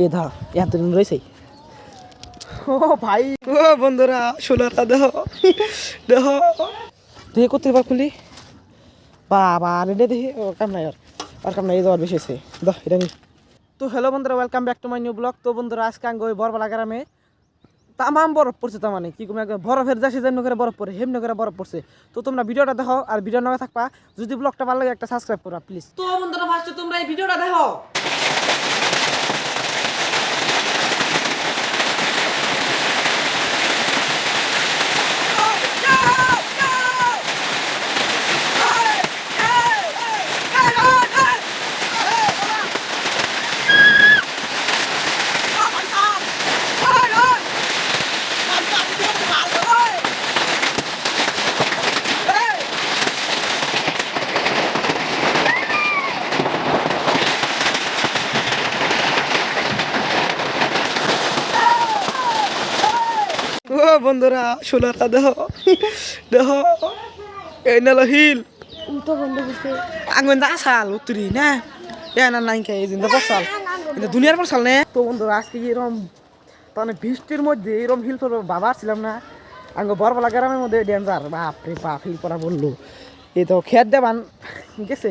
এ ধর এতদিন রয়েছে। ও ভাই ও বন্ধুরা সোনাটা দেহ দেহ দেখে করতে পার খুলি বাবা রেডে দেখি ওর কাম নাই আর কাম নাই এই যাওয়ার বেশি আছে দহ এটা নি। তো হ্যালো বন্ধুরা, welcome back to my new blog. তো বন্ধুরা আজকে আঙ্গ ওই বরবালা গ্রামে তামাম বরফ পড়ছে, তার মানে কি কোনো বরফের যাচ্ছে যেমন করে বরফ পড়ে হেমনি করে বরফ পড়ছে। তো তোমরা ভিডিওটা দেখো আর ভিডিও না থাকবা, যদি ব্লগটা ভালো লাগে একটা সাবস্ক্রাইব করো প্লিজ। তো বন্ধুরা ফার্স্টে তোমরা এই ভিডিওটা দেখো। ও বন্ধুরা সোনাটা দেহ দেহ এই নালো হিল তো বন্ধু বুঝতে আঙ্গুন দা সাল উত্তরি না এ না নাই কে জিন্দা পড়ছাল কিন্তু দুনিয়ার পড়ছাল নে। তো বন্ধুরা আজকে এরকম মানে বৃষ্টির মধ্যে এরকম হিল পড়বো বাবা ছিলাম না আঙ্গ বরবালা গ্রামের মধ্যে ডেঞ্জার বাপরে বাপ হিল পড়া বললো। এই তো খেত দেবান গেছে,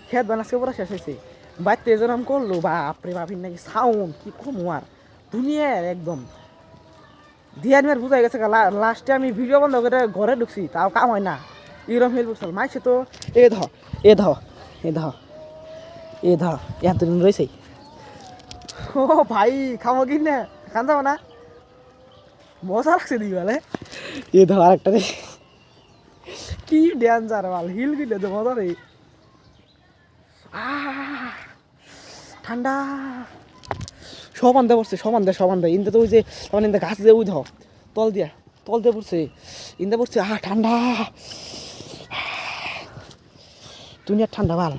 খেত বান আজকে পুরো শেষ হয়েছে, বাইতে যেরকম করলো বাপরে বাপ নাকি সাউন্ড কি কম আর দুনিয়ার একদম দিয়ে আর বুঝাই গেছে। লাস্টে আমি ভিডিও বন্ধ করে ঘরে ঢুকছি, তাও কাম হয় না এরকম হেল্প করছিল মাইছে। তো এ ধ এ ধ এ ধ এ ধ এতদিন রয়েছে। ও ভাই খামো কি না খান যাবো না মজা লাগছে দি বলে এ ধ আরেকটা রে কি ডেঞ্জার বাল হিল গিলে তো মজা রে ঠান্ডা সমান দে পড়ছে সমান দে ইন্দে তো ওই যে তখন ইন্দে গাছ দিয়ে উই ধ তল দিয়ে পড়ছে ইন্দে পড়ছে ঠান্ডা দুনিয়ার ঠান্ডা ভাল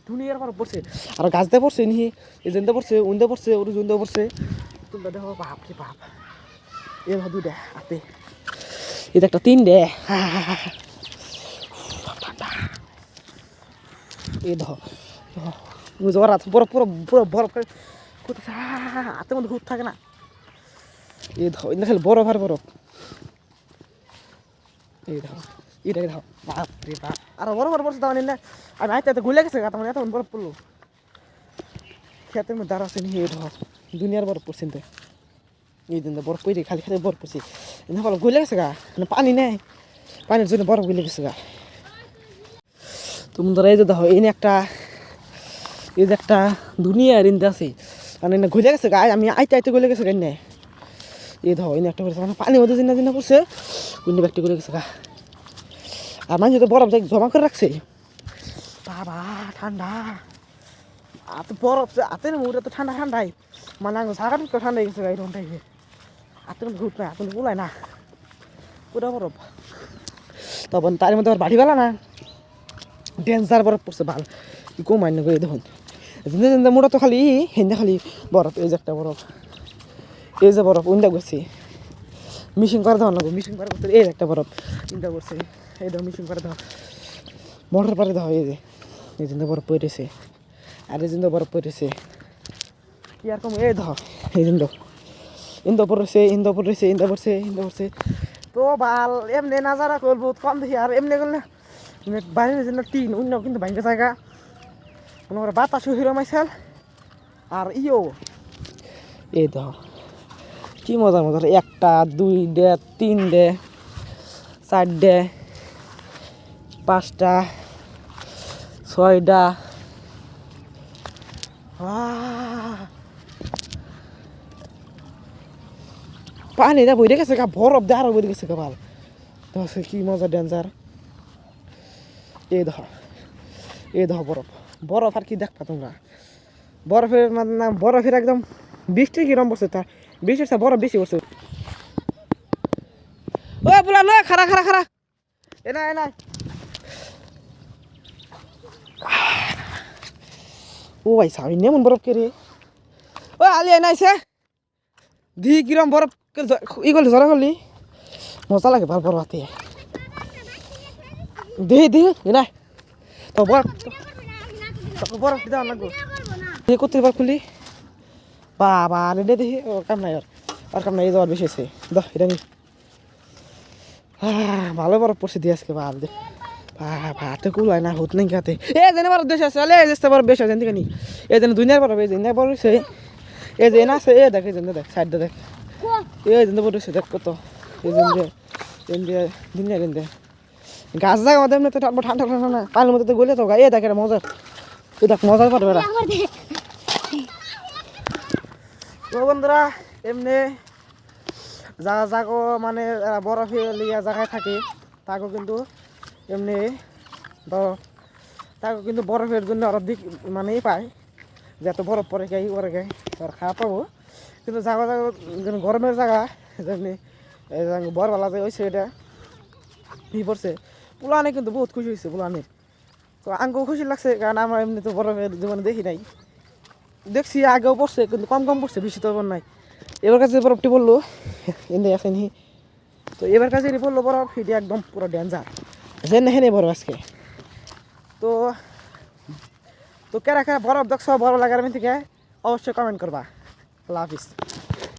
দুনিয়ার পর পড়ছে আর গাছ দিয়ে পড়ছে নি এই জেন্দে পড়ছে উন্দে পড়ছে ওর জুন্দে পড়ছে তোমরা দেখো বাপ রে বাপ এ ভাদু দে আপে এটা একটা তিন দে ঠান্ডা এ ধ জ্বর আছে বরফ পুরো পুরো বরফ কোথায় হাতের মধ্যে হুট থাকে না এই ধর খালি বরফ আর বরফ এই ধর এটাই ধর বাপরে বাপ আর বরফ আর বরফ তার মানে আমি আইতে এত গুলে গেছে তার মানে এত বরফ পড়লো খেতের মধ্যে দাঁড়া আছে নি এই ধর দুনিয়ার বরফ পড়ছে এই দিন বরফ পড়ে খালি খালি বরফ পড়ছে এনে বরফ গুলে গেছে গা মানে পানি নেই পানির জন্য বরফ গুলে গেছে গা। তো বন্ধুরা এই যে দেখো এই একটা এই যে একটা দুনিয়ার ইন্দে আছে মানে না ঘুরে গেছে গায়ে আমি আইতে ঘুরে গেছে গাই নাই এই ধর এই একটা মানে পানির মধ্যে জিনা পড়ছে অন্য ব্যক্তি ঘুরে গেছে গা আর মানুষ তো বরফ জমা করে রাখছে বাবা ঠান্ডা আর তো বরফ হাতে মুড়ে তো ঠান্ডা ঠান্ডাই মানে জায়গাটা তো ঠান্ডা গেছে গাড়ি রকম টাইপে হাতে ঘুরত না হাতে বলায় না পুরো বরফ তখন তার মধ্যে আবার বাড়ি বেলা না ডেঞ্জার বরফ পড়ছে ভাল কি কম আইন এই দেখুন জিন্দে জিন্দে মোটা তো খালি হিন্দে খালি বরফ এই যে একটা বরফ এই যে বরফ উন্দা করছে মিশিং করে দেওয়া লাগবে মিশিং করে করতে এই একটা বরফ চিন্তা করছে এই দেখো মিশিং করে দেওয়া মোটর পারে দেওয়া এই যে এই জিন্দে বরফ পড়েছে আর এই জিন্দে বরফ পড়েছে কি আর কম এই ধর এই জিন্দ ইন্দো পড়েছে পড়ছে তো ভাল এমনি নাজারা করবো কম দেখি আর এমনি করলে বাইরের জন্য টিন অন্য কিন্তু ভাঙ্গে জায়গা মনে করে বাতাসও হিরো মাইসাল আর এই ধর কি মজার মজার একটা দুই ডে তিন ডে চার ডে পাঁচটা ছয়টা পানিটা বইরে গেছে গা বরফ দিয়ে আরো বইরে গেছে গা ভাল কি মজা ডেঞ্জার এই ধর বরফ বরফ আর কি দেখবা তোমরা বরফের মানে বরফের একদম বৃষ্টি কিরম পড়ছে তা বৃষ্টির বরফ বেশি পড়ছে ও বলা নয় খারা এনা ও ভাই সাবি নেমন বরফ কে রে ও আলি এনাইছে দি কিরম বরফ ই করলি জরা করলি মজা লাগে ভাল বরফ হাতে দে এনাই তো বরফ দিতে লাগবো করতে পার খুলি বাবা রেডে দেখি ওর কাম নাই আর কাম নাই এই যাওয়ার বেশি আছে দাও এটা নি ভালো বরফ পড়ছে দিয়ে আজকে বাপ দে ভাতে কুলায় না হত নেই খাতে এ জেনে বরফ দেশ আছে আলে যেতে বরফ বেশ আছে জানি এই যেন দুনিয়ার বরফ এই জেনে বরফ হইছে এই যে না আছে এ দেখ এই জেনে দেখ সাইড দেখ এই জেনে বরফ হইছে দেখ কত এই জেনে দুনিয়া জেনে গাছ জায়গা মধ্যে এমনি তো ঠান্ডা ঠান্ডা না পানির মধ্যে তো গলে তো এ দেখ এটা মজার এ দেখ মজার পারবে না তো বন্ধুরা এমনি জায়গা জাগো মানে বরফে লিয়া জায়গায় থাকে তাকেও কিন্তু এমনি তাকেও কিন্তু বরফের জন্য ওরা দিক মানে পায় যে এত বরফ পরে গাই ওরে গাই ওরা খাওয়া পাবো কিন্তু জায়গা জায়গা গরমের জায়গা যেমনি বরবালা যে হয়েছে এটা ই পড়ছে পুলানে কিন্তু বহুত খুশি হয়েছে পুলানের তো আঙ্কেও খুশি লাগছে কারণ আমরা এমনি তো বরফের জীবনে দেখি নাই দেখছি আগেও পড়ছে কিন্তু কম কম পড়ছে বেশি তো নাই এবার কাছে বরফটি বললো এনে আসেনি তো এবার কাছে বললো বরফ এটি একদম পুরো ডেঞ্জার যে নেহে নেই বরফ আজকে তো তো কেরা কেরা বরফ দেখছো বরফ লাগার থেকে অবশ্যই কমেন্ট করবা আল্লাহ হাফিজ